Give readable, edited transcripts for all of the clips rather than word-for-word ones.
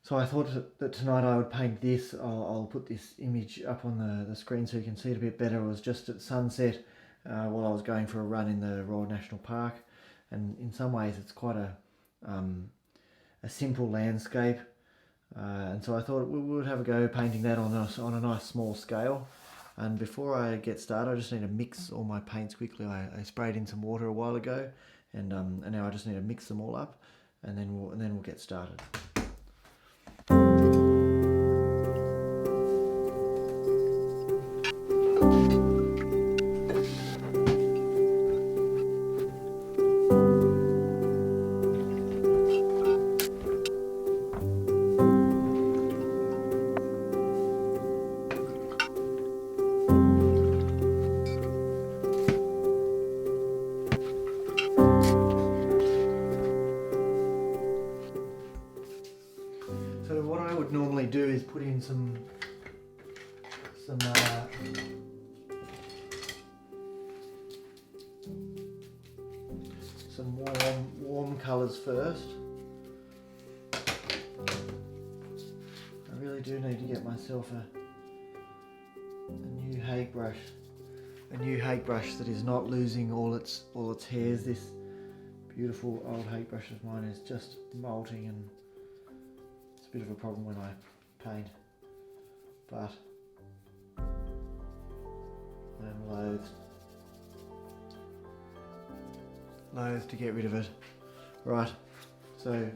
So I thought that tonight I would paint this. I'll put this image up on the screen so you can see it a bit better. It was just at sunset while I was going for a run in the Royal National Park, and in some ways it's quite a simple landscape, and so I thought we would have a go painting that on a nice small scale. And before I get started, I just need to mix all my paints quickly. I sprayed in some water a while ago, and now I just need to mix them all up, and then we'll get started. So what I would normally do is put in some warm colours first. I really do need to get myself a new hake brush. A new hake brush that is not losing all its hairs. This beautiful old hake brush of mine is just molting, and it's a bit of a problem when I paint, but I'm loath to get rid of it. Right, so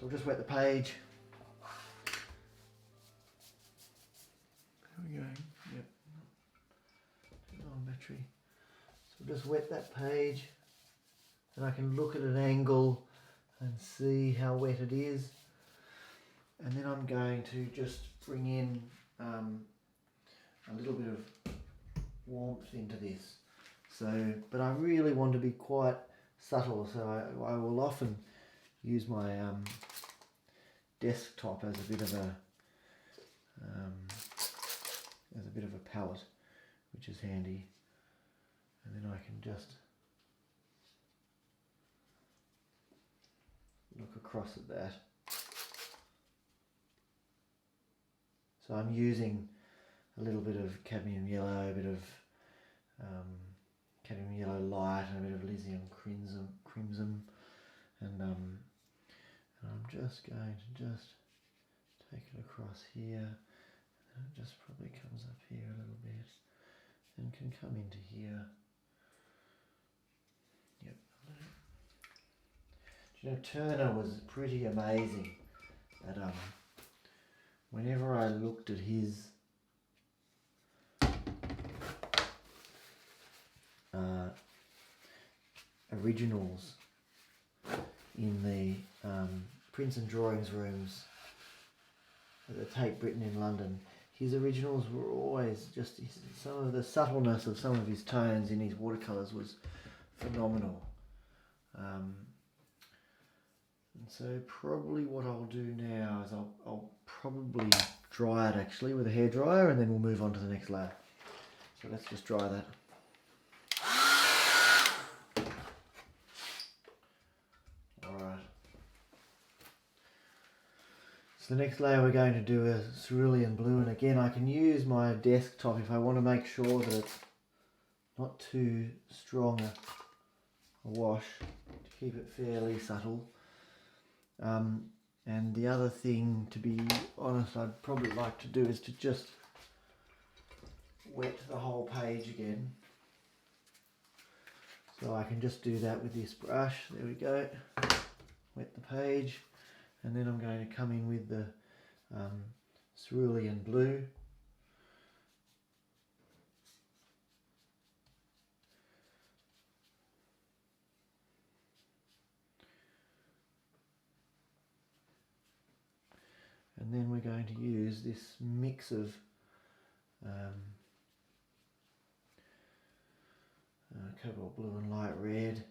we'll just wet the page. There we go. Yep. On battery. So we'll just wet that page, and I can look at an angle and see how wet it is. And then I'm going to just bring in a little bit of warmth into this. So, but I really want to be quite subtle, so I will often use my desktop as a bit of a palette, which is handy. And then I can just look across at that. So I'm using a little bit of cadmium yellow, a bit of cadmium yellow light, and a bit of alizarin crimson, and I'm just going to take it across here, and it just probably comes up here a little bit, and can come into here. Yep. Do you know, Turner was pretty amazing at whenever I looked at his originals in the prints and drawings rooms at the Tate Britain in London, his originals were always just, some of the subtleness of some of his tones in his watercolours was phenomenal. And so probably what I'll do now is I'll probably dry it actually with a hairdryer, and then we'll move on to the next layer. So let's just dry that. Alright. So the next layer we're going to do a cerulean blue, and again I can use my desktop if I want to make sure that it's not too strong a wash, to keep it fairly subtle. And the other thing, to be honest, I'd probably like to do is to just wet the whole page again. So I can just do that with this brush. There we go. Wet the page, and then I'm going to come in with the cerulean blue. And then we're going to use this mix of cobalt blue and light red.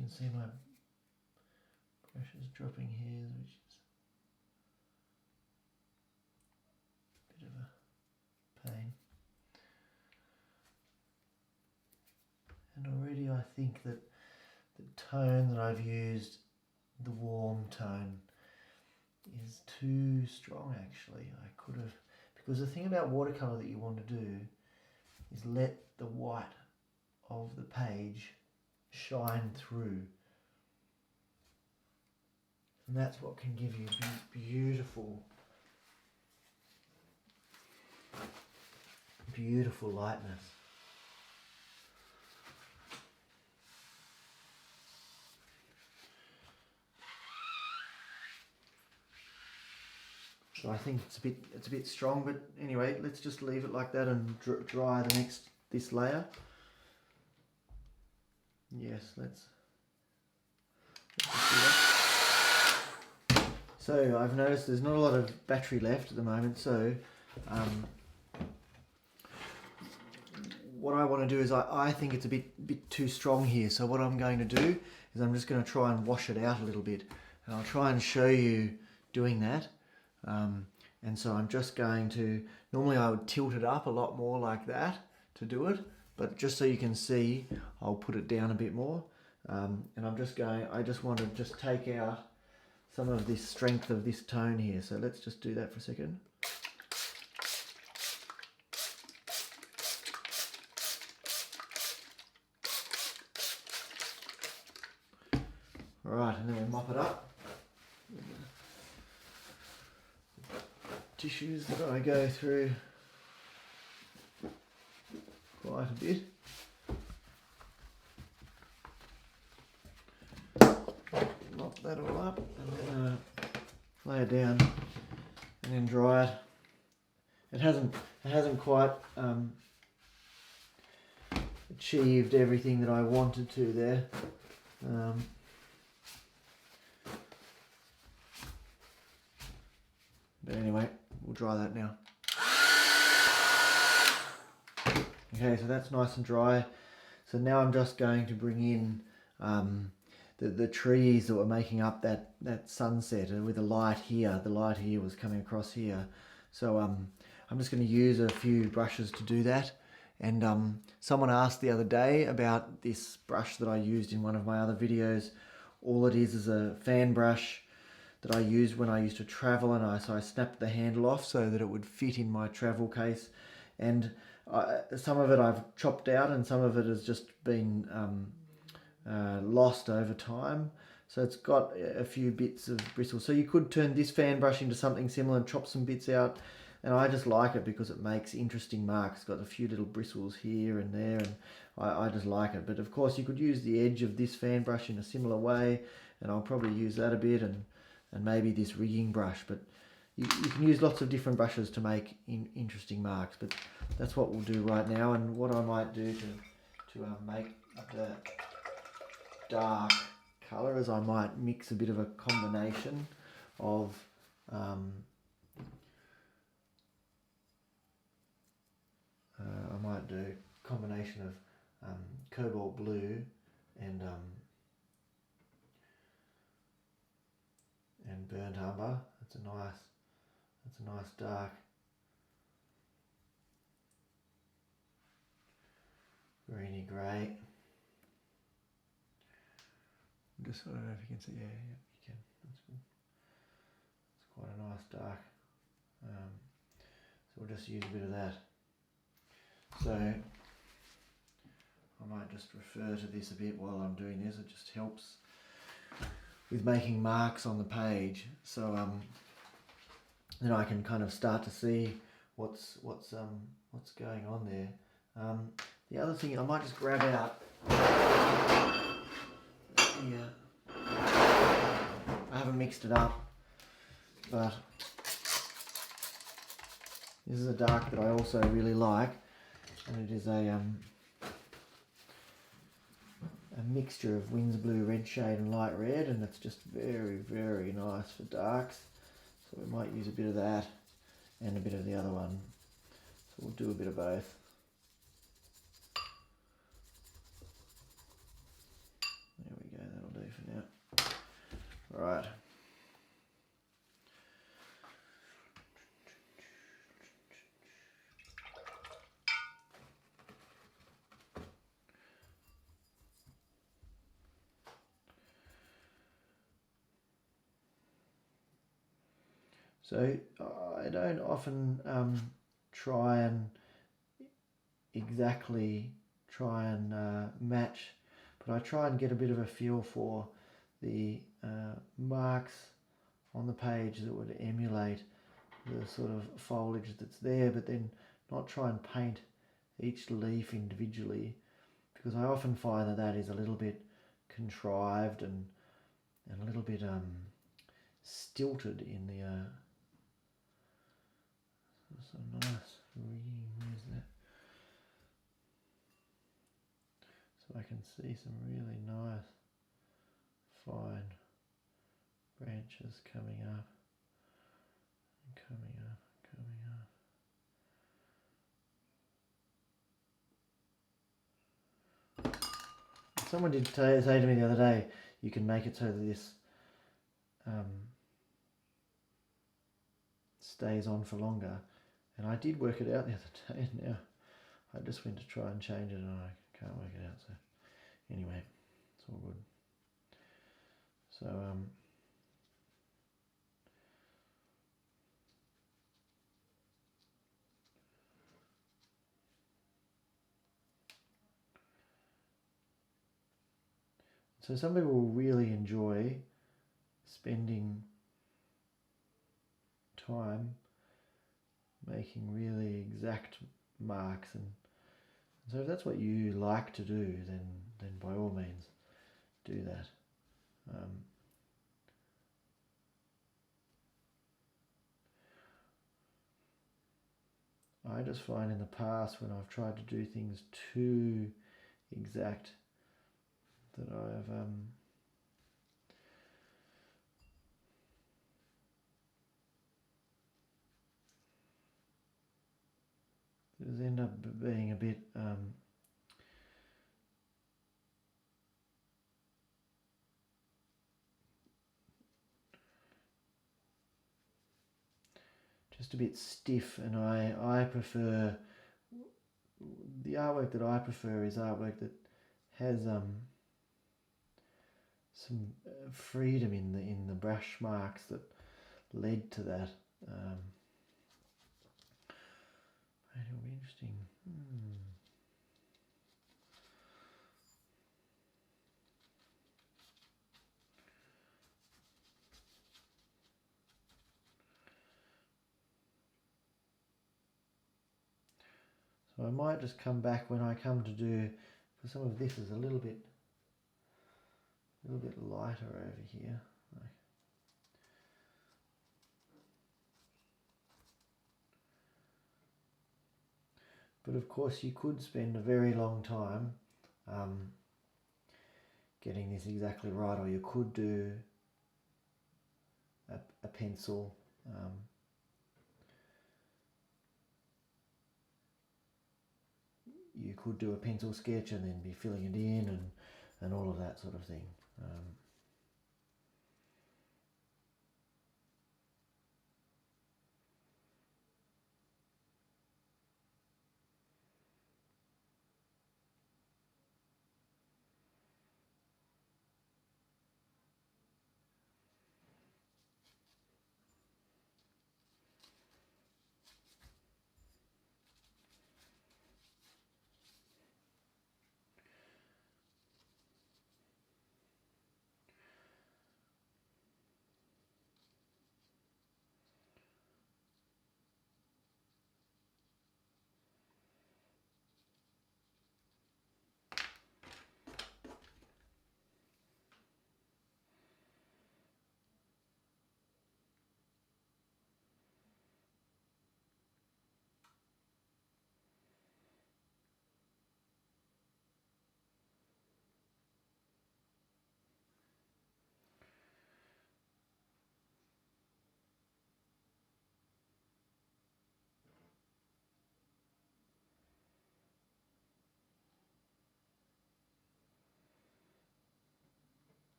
can see my brush is dropping here, which is a bit of a pain. And already I think that the tone that I've used, the warm tone, is too strong actually. I could have, because the thing about watercolour that you want to do is let the white of the page shine through. And that's what can give you beautiful, beautiful lightness. So I think it's a bit strong, but anyway, let's just leave it like that and dry this layer. Yes, let's just do that. So I've noticed there's not a lot of battery left at the moment, so what I want to do is I think it's a bit too strong here. So what I'm going to do is I'm just going to try and wash it out a little bit, and I'll try and show you doing that. And so I'm just going to, normally I would tilt it up a lot more like that to do it, but just so you can see, I'll put it down a bit more. And I just want to just take out some of this strength of this tone here. So let's just do that for a second. All right, and then we'll mop it up. Tissues that I go through quite a bit. Mop that all up and then lay it down and then dry it. It hasn't quite achieved everything that I wanted to there. But anyway, we'll dry that now. Okay, so that's nice and dry. So now I'm just going to bring in the trees that were making up that sunset with the light here. The light here was coming across here. So I'm just going to use a few brushes to do that. And someone asked the other day about this brush that I used in one of my other videos. All it is a fan brush that I used when I used to travel, and so I snapped the handle off so that it would fit in my travel case. And some of it I've chopped out, and some of it has just been lost over time. So it's got a few bits of bristles. So you could turn this fan brush into something similar and chop some bits out. And I just like it because it makes interesting marks. It's got a few little bristles here and there, and I just like it. But of course you could use the edge of this fan brush in a similar way, and I'll probably use that a bit, and maybe this rigging brush. But you can use lots of different brushes to make interesting marks. But that's what we'll do right now. And what I might do to make the dark colour is I might mix a bit of a combination of I might do a combination of cobalt blue and burnt umber. That's a nice dark greeny grey. Just, I don't know if you can see. Yeah, you can. That's good. It's quite a nice dark. So we'll just use a bit of that. So I might just refer to this a bit while I'm doing this. It just helps with making marks on the page. So then I can kind of start to see what's going on there. The other thing I might just grab out. Yeah, I haven't mixed it up, but this is a dark that I also really like, and it is a mixture of Winsor blue, red shade and light red, and it's just very, very nice for darks. So we might use a bit of that and a bit of the other one. So we'll do a bit of both. There we go, So I don't often try and exactly match, but I try and get a bit of a feel for the marks on the page that would emulate the sort of foliage that's there, but then not try and paint each leaf individually, because I often find that that is a little bit contrived and a little bit stilted in the so nice. Where's that? So I can see some really nice fine branches coming up and coming up, coming up. Someone did say to me the other day, you can make it so that this stays on for longer, and I did work it out the other day, and now I just went to try and change it and I can't work it out. So anyway, it's all good. So some people will really enjoy spending time making really exact marks, and so if that's what you like to do, then by all means do that. I just find in the past when I've tried to do things too exact that I've it end up being a bit just a bit stiff, and I prefer, the artwork that I prefer is artwork that has some freedom in the brush marks that led to that. It'll be interesting. So I might just come back when I come to do, because some of this is a little bit lighter over here. But of course you could spend a very long time getting this exactly right, or you could do a pencil. You could do a pencil sketch and then be filling it in and all of that sort of thing.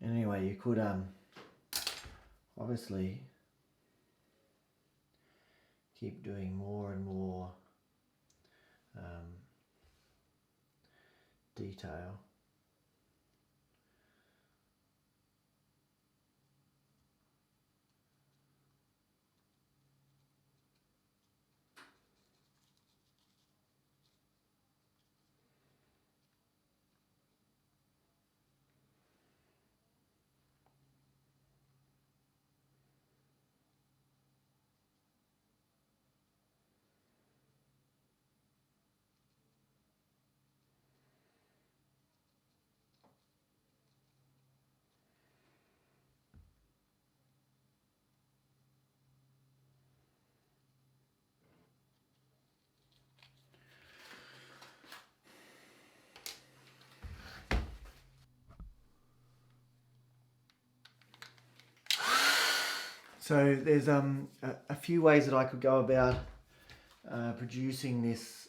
Anyway, you could obviously keep doing more and more detail. So there's a few ways that I could go about producing this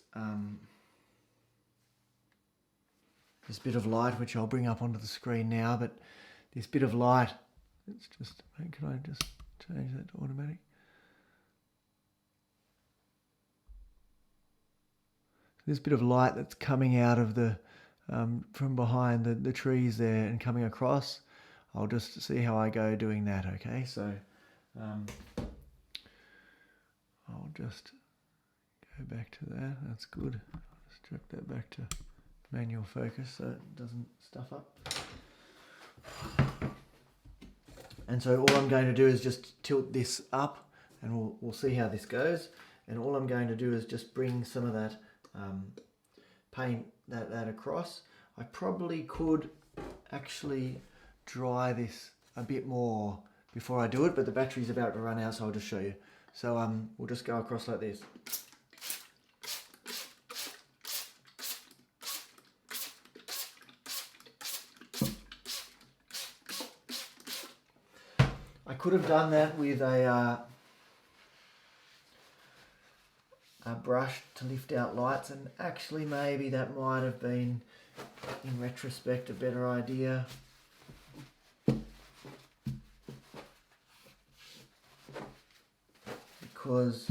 this bit of light, which I'll bring up onto the screen now. But this bit of light, it's just, can I just change that to automatic? This bit of light that's coming out of the from behind the trees there and coming across, I'll just see how I go doing that. Okay, so I'll just go back to that. That's good. I'll just drag that back to manual focus so it doesn't stuff up. And so all I'm going to do is just tilt this up, and we'll see how this goes. And all I'm going to do is just bring some of that paint that across. I probably could actually dry this a bit more before I do it, but the battery's about to run out, so I'll just show you. So we'll just go across like this. I could have done that with a brush to lift out lights, and actually maybe that might have been, in retrospect, a better idea. Because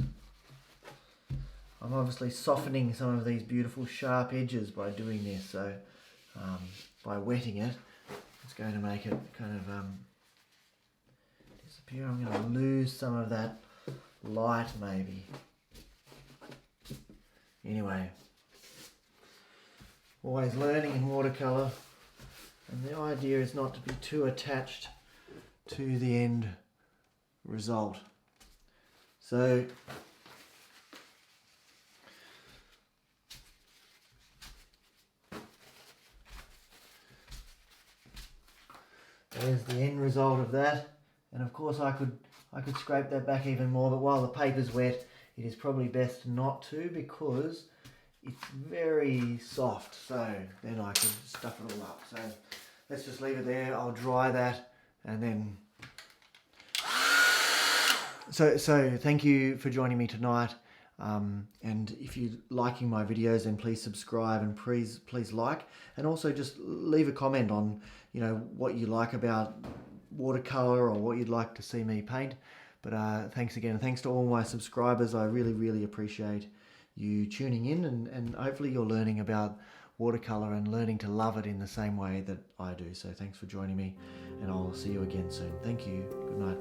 I'm obviously softening some of these beautiful sharp edges by doing this, so by wetting it, it's going to make it kind of disappear. I'm going to lose some of that light maybe. Anyway, always learning in watercolour, and the idea is not to be too attached to the end result. So there's the end result of that, and of course I could scrape that back even more, but while the paper's wet, it is probably best not to, because it's very soft, so then I can stuff it all up. So let's just leave it there. I'll dry that, and then So thank you for joining me tonight, and if you're liking my videos, then please subscribe, and please like, and also just leave a comment on, you know, what you like about watercolor or what you'd like to see me paint. But thanks again, thanks to all my subscribers. I really appreciate you tuning in, and hopefully you're learning about watercolor and learning to love it in the same way that I do. So thanks for joining me, and I'll see you again soon. Thank you. Good night.